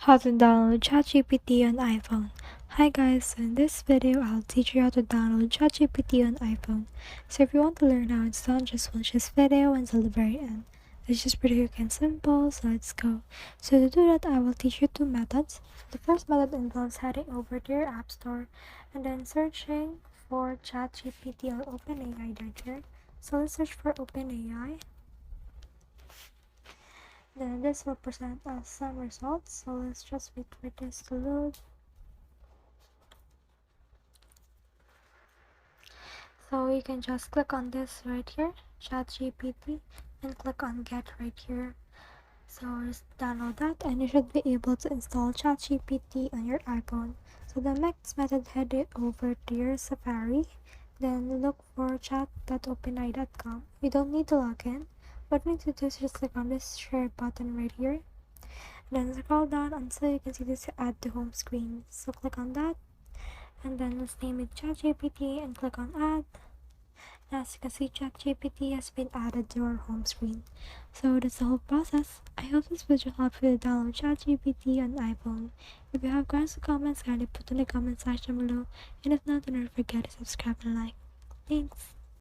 How to download ChatGPT on iPhone. Hi guys, so in this video I'll teach you how to download ChatGPT on iPhone. So if you want to learn how it's done, just watch this video until the very end. It's just pretty quick and simple, so let's go. So to do that, I will teach you two methods. The first method involves heading over to your app store and then searching for ChatGPT or OpenAI right here. So let's search for OpenAI. Then this will present us some results, so let's just wait for this to load. So you can just click on this right here, ChatGPT, and click on get right here. So just download that and you should be able to install ChatGPT on your iPhone. So the next method, head it over to your Safari, then look for chat.openai.com. You don't need to log in. What you need to do is just click on this share button right here. Then scroll down until you can see this add to home screen. So click on that and then let's name it ChatGPT and click on add. As you can see, ChatGPT has been added to our home screen. So that's the whole process. I hope this video helped you to download ChatGPT on iPhone. If you have questions or comments, kindly put in the comment section below. And if not, do not forget to subscribe and like. Thanks.